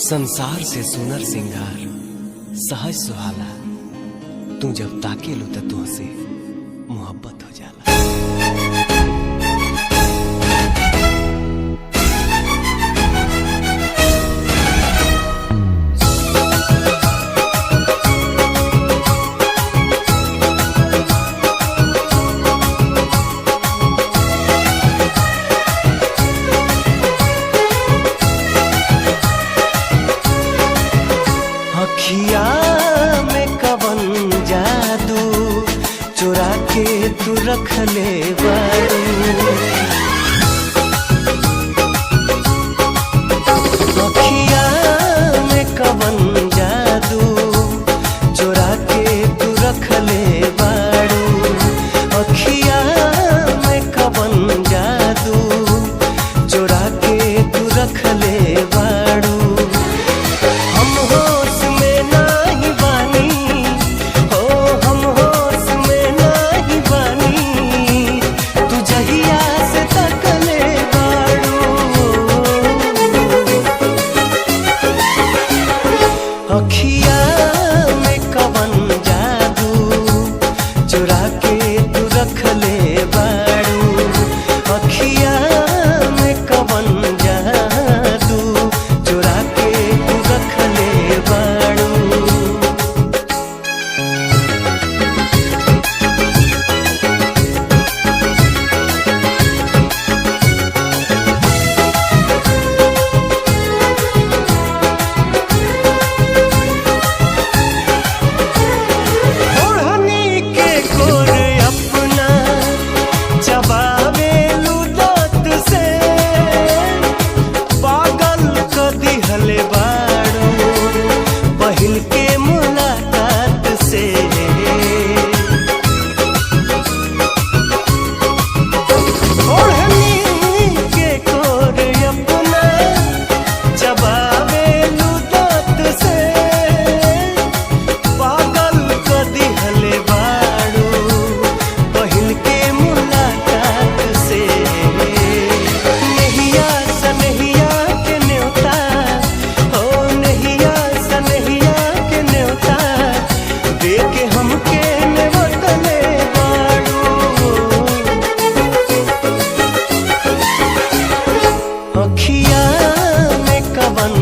संसार से सुनर सिंगार सहज सुहाला, तू जब ताके लो तो तुझसे मोहब्बत हो जाला। अखिया में कवन जादू चुरा के तू रख ले बारू, अखिया में कवन जादू चुरा के तू रख ले बारू, अखिया में कवन जादू चुरा के तू रख ले बारू। अखिया में कवन जादू चुरा के तू रख ले बारू, अखिया में कवन जादू चुरा के तू रख ले बारू। अखिया में कवन